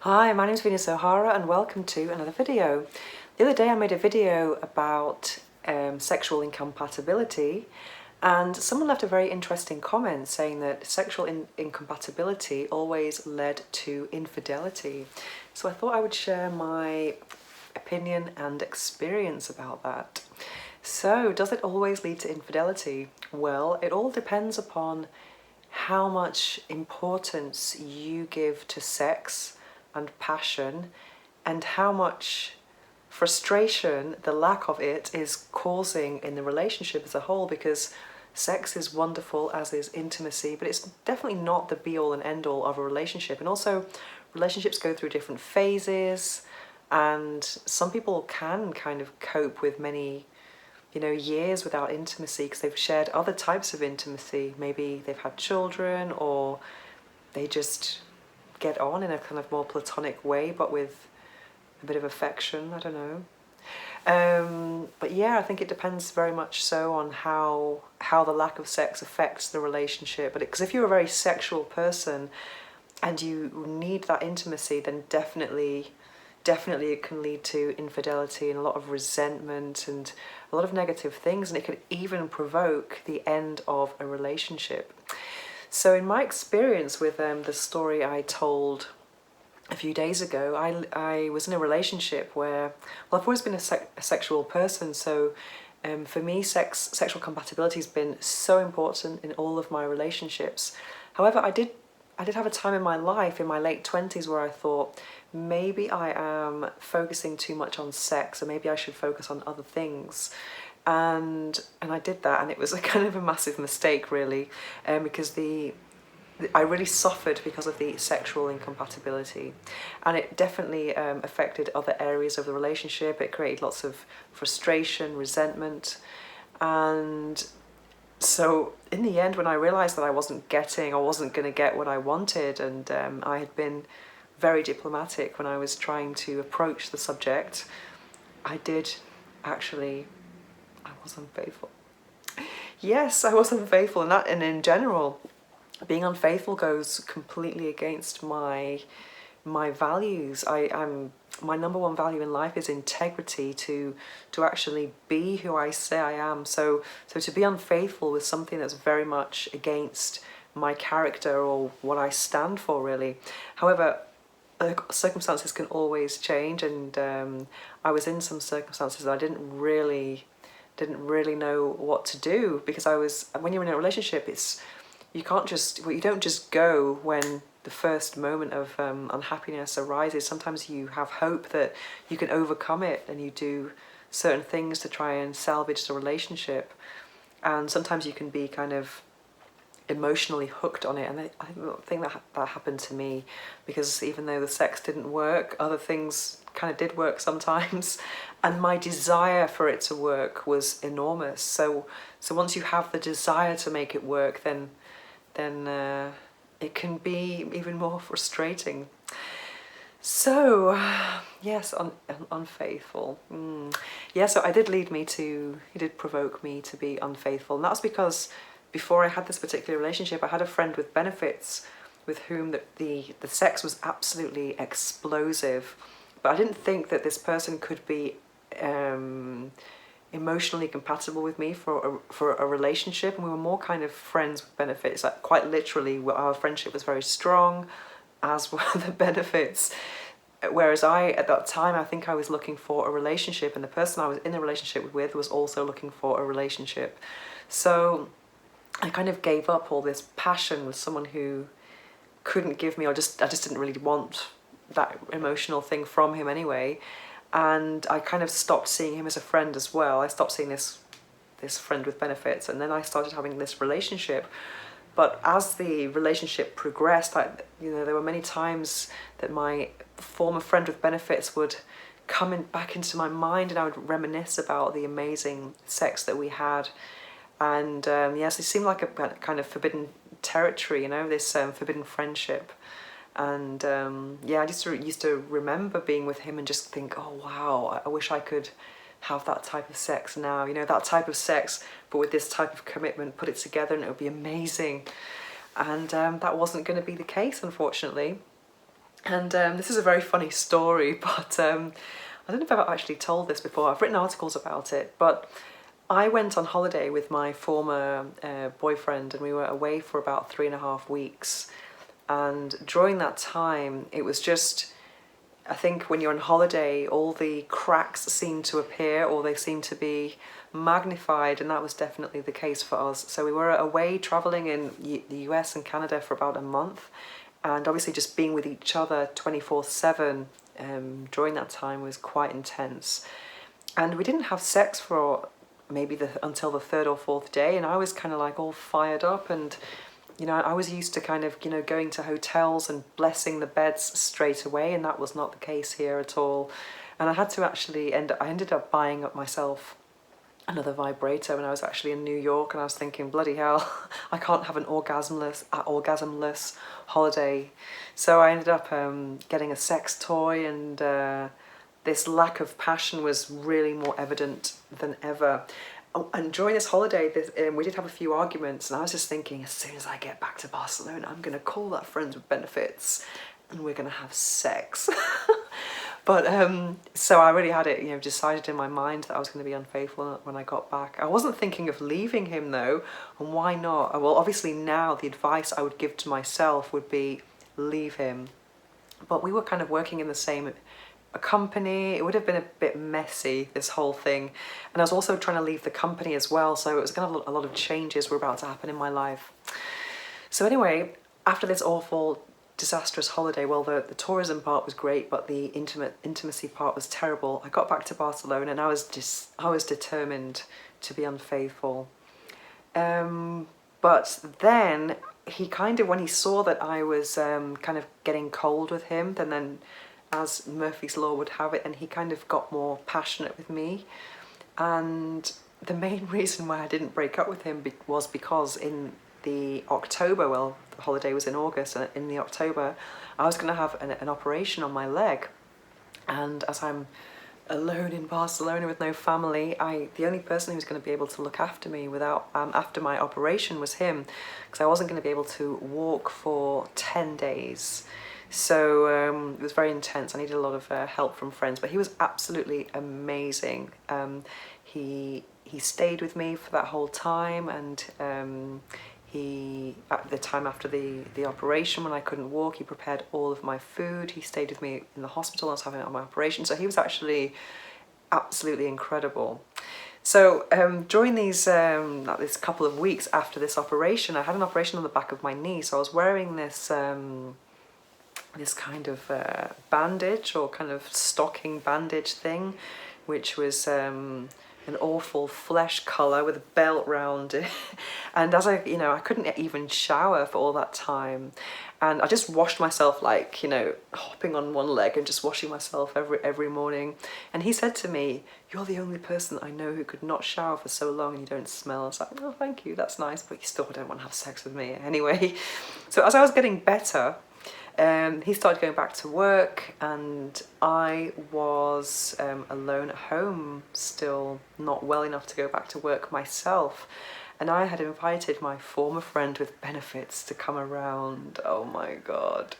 Hi, my name is Venus O'Hara and welcome to another video. The other day I made a video about sexual incompatibility, and someone left a very interesting comment saying that sexual incompatibility always led to infidelity. So I thought I would share my opinion and experience about that. So does it always lead to infidelity? Well, it all depends upon how much importance you give to sex and passion, and how much frustration the lack of it is causing in the relationship as a whole, because sex is wonderful, as is intimacy, but it's definitely not the be-all and end-all of a relationship. And also, relationships go through different phases, and some people can kind of cope with many years without intimacy because they've shared other types of intimacy. Maybe they've had children, or they just get on in a kind of more platonic way, but with a bit of affection. I don't know. But yeah, I think it depends very much so on how the lack of sex affects the relationship. But because if you're a very sexual person and you need that intimacy, then definitely it can lead to infidelity and a lot of resentment and a lot of negative things, and it could even provoke the end of a relationship. So in my experience with the story I told a few days ago, I was in a relationship where, well, I've always been a sexual person, so for me sexual compatibility has been so important in all of my relationships. However, I did have a time in my life, in my late 20s, where I thought maybe I am focusing too much on sex, or maybe I should focus on other things. And I did that, and it was a kind of a massive mistake, really, because I really suffered because of the sexual incompatibility, and it definitely affected other areas of the relationship. It created lots of frustration, resentment, and so in the end, when I realised that I wasn't going to get what I wanted, and I had been very diplomatic when I was trying to approach the subject, I did actually, I was unfaithful. Yes, I was unfaithful, and in general, being unfaithful goes completely against my values. I'm my number one value in life is integrity, to actually be who I say I am. So to be unfaithful with something that's very much against my character or what I stand for, really. However, circumstances can always change, and I was in some circumstances that I didn't really know what to do, because when you're in a relationship, you don't just go when the first moment of unhappiness arises. Sometimes you have hope that you can overcome it, and you do certain things to try and salvage the relationship. And sometimes you can be kind of emotionally hooked on it, and I think that happened to me, because even though the sex didn't work, other things kind of did work sometimes, and my desire for it to work was enormous. So once you have the desire to make it work, then it can be even more frustrating. So yes, unfaithful. Yeah, so it did provoke me to be unfaithful, and that's because before I had this particular relationship, I had a friend with benefits with whom the sex was absolutely explosive, but I didn't think that this person could be emotionally compatible with me for a relationship, and we were more kind of friends with benefits. Like, quite literally, our friendship was very strong, as were the benefits. Whereas at that time, I think I was looking for a relationship, and the person I was in a relationship with was also looking for a relationship. So I kind of gave up all this passion with someone who couldn't give me, or I just didn't really want that emotional thing from him anyway. And I kind of stopped seeing him as a friend as well. I stopped seeing this friend with benefits, and then I started having this relationship. But as the relationship progressed, there were many times that my former friend with benefits would come back into my mind, and I would reminisce about the amazing sex that we had. And yes, it seemed like a kind of forbidden territory, this forbidden friendship. And yeah, I just used to remember being with him and just think, oh wow, I wish I could have that type of sex now, that type of sex, but with this type of commitment, put it together and it would be amazing. And that wasn't going to be the case, unfortunately. And this is a very funny story, but I don't know if I've actually told this before. I've written articles about it, but I went on holiday with my former boyfriend, and we were away for about 3.5 weeks. And during that time, it was just, I think when you're on holiday, all the cracks seem to appear, or they seem to be magnified, and that was definitely the case for us. So we were away traveling in the US and Canada for about a month, and obviously just being with each other 24/7 during that time was quite intense. And we didn't have sex for maybe until the third or fourth day, and I was kind of like all fired up, and I was used to kind of going to hotels and blessing the beds straight away, and that was not the case here at all. And I had to actually I ended up buying up myself another vibrator when I was actually in New York, and I was thinking, bloody hell, I can't have an orgasmless holiday. So I ended up getting a sex toy, and this lack of passion was really more evident than ever. Oh, and during this holiday, we did have a few arguments, and I was just thinking, as soon as I get back to Barcelona, I'm going to call that Friends with Benefits, and we're going to have sex. But so I really had it, decided in my mind that I was going to be unfaithful when I got back. I wasn't thinking of leaving him though, and why not? Well, obviously now the advice I would give to myself would be leave him. But we were kind of working in the same company. It would have been a bit messy, this whole thing. And I was also trying to leave the company as well, so it was going to have a lot of changes were about to happen in my life. So anyway, after this awful disastrous holiday, well, the tourism part was great, but the intimacy part was terrible. I got back to Barcelona, and I was determined to be unfaithful. But then he kind of, when he saw that I was kind of getting cold with him, then as Murphy's Law would have it, and he kind of got more passionate with me. And the main reason why I didn't break up with him was because in the October, well, the holiday was in August, and in the October I was going to have an operation on my leg. And as I'm alone in Barcelona with no family, the only person who was going to be able to look after me after my operation was him, because I wasn't going to be able to walk for 10 days. So it was very intense. I needed a lot of help from friends, but he was absolutely amazing. He stayed with me for that whole time, and at the time after the operation, when I couldn't walk, he prepared all of my food. He stayed with me in the hospital. I was having my operation, so he was actually absolutely incredible. So during this couple of weeks after this operation, I had an operation on the back of my knee, so I was wearing this this kind of bandage, or kind of stocking bandage thing, which was an awful flesh colour with a belt round it. And as I couldn't even shower for all that time, and I just washed myself, like, hopping on one leg and just washing myself every morning. And he said to me, "You're the only person I know who could not shower for so long and you don't smell." I was like, "Oh, thank you, that's nice, but you still don't want to have sex with me anyway." So as I was getting better, he started going back to work, and I was alone at home, still not well enough to go back to work myself. And I had invited my former friend with benefits to come around. Oh my God.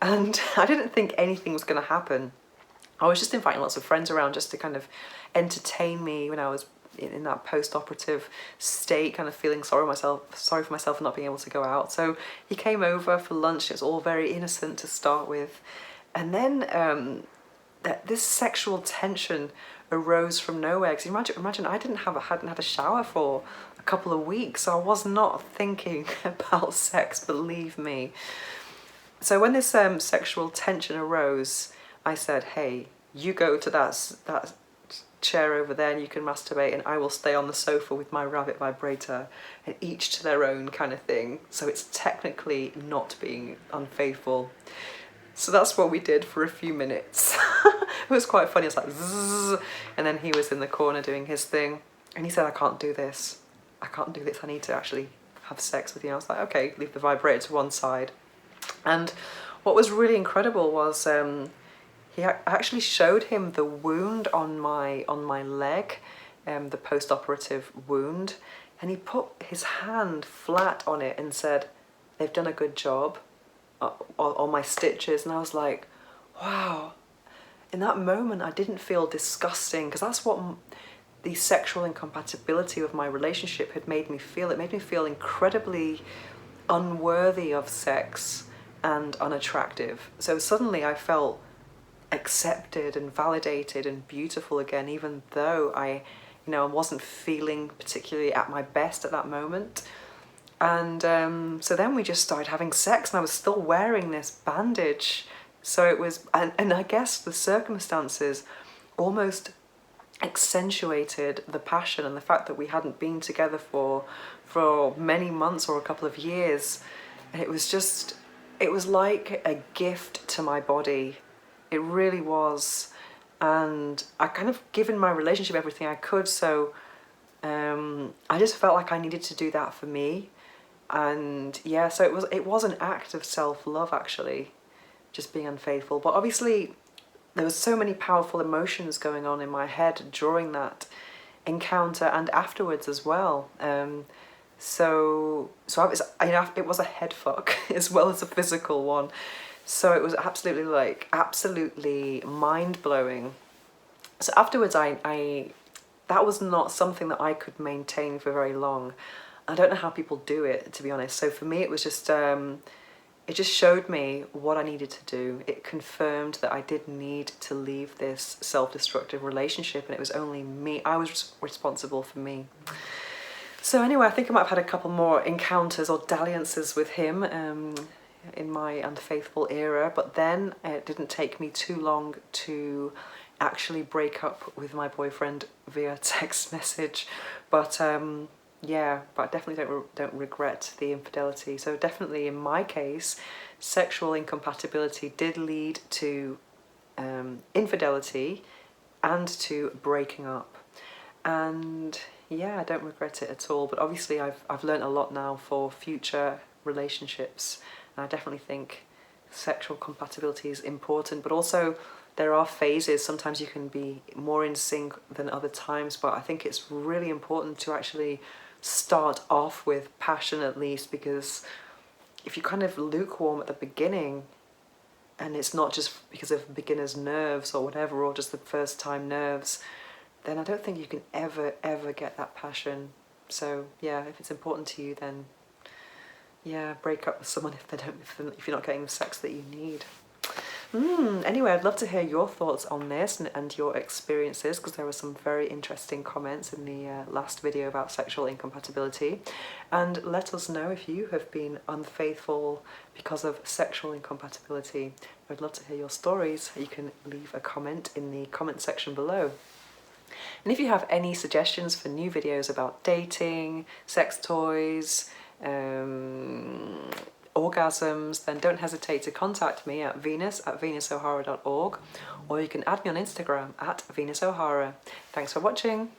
And I didn't think anything was going to happen. I was just inviting lots of friends around just to kind of entertain me when I was in that post-operative state, kind of feeling sorry for myself for not being able to go out. So he came over for lunch. It was all very innocent to start with, and then this sexual tension arose from nowhere. Because imagine I hadn't had a shower for a couple of weeks, so I was not thinking about sex, believe me. So when this sexual tension arose, I said, "Hey, you go to that chair over there and you can masturbate, and I will stay on the sofa with my rabbit vibrator, and each to their own," kind of thing. So it's technically not being unfaithful. So that's what we did for a few minutes. It was quite funny. It's like zzz, and then he was in the corner doing his thing, and he said, "I can't do this. I can't do this. I need to actually have sex with you." And I was like, "Okay," leave the vibrator to one side. And what was really incredible was I actually showed him the wound on my leg, the post-operative wound, and he put his hand flat on it and said, "They've done a good job." on my stitches, and I was like, wow. In that moment, I didn't feel disgusting, because that's what the sexual incompatibility of my relationship had made me feel. It made me feel incredibly unworthy of sex and unattractive. So suddenly I felt accepted and validated and beautiful again, even though I wasn't feeling particularly at my best at that moment. And so then we just started having sex, and I was still wearing this bandage. So it was, and I guess the circumstances almost accentuated the passion, and the fact that we hadn't been together for many months or a couple of years. And it was like a gift to my body. It really was. And I kind of given my relationship everything I could, so I just felt like I needed to do that for me. And yeah, so it was an act of self-love, actually, just being unfaithful. But obviously there was so many powerful emotions going on in my head during that encounter and afterwards as well. So I was, it was a head fuck as well as a physical one. So it was absolutely mind-blowing. So afterwards, that was not something that I could maintain for very long. I don't know how people do it, to be honest. So for me, it was just, it just showed me what I needed to do. It confirmed that I did need to leave this self-destructive relationship, and it was only me. I was responsible for me. So anyway, I think I might have had a couple more encounters or dalliances with him in my unfaithful era, but then it didn't take me too long to actually break up with my boyfriend via text message. But yeah, but I definitely don't regret the infidelity. So definitely in my case, sexual incompatibility did lead to infidelity and to breaking up. And yeah, I don't regret it at all. But obviously I've learned a lot now for future relationships. And I definitely think sexual compatibility is important, but also there are phases. Sometimes you can be more in sync than other times, but I think it's really important to actually start off with passion at least, because if you're kind of lukewarm at the beginning, and it's not just because of beginner's nerves or whatever, or just the first time nerves, then I don't think you can ever get that passion. So yeah, if it's important to you, then yeah, break up with someone if you're not getting the sex that you need. Anyway, I'd love to hear your thoughts on this and your experiences, because there were some very interesting comments in the last video about sexual incompatibility. And let us know if you have been unfaithful because of sexual incompatibility. I'd love to hear your stories. You can leave a comment in the comment section below. And if you have any suggestions for new videos about dating, sex toys, orgasms, then don't hesitate to contact me at venus@venusohara.org, or you can add me on Instagram at venusohara. Thanks for watching.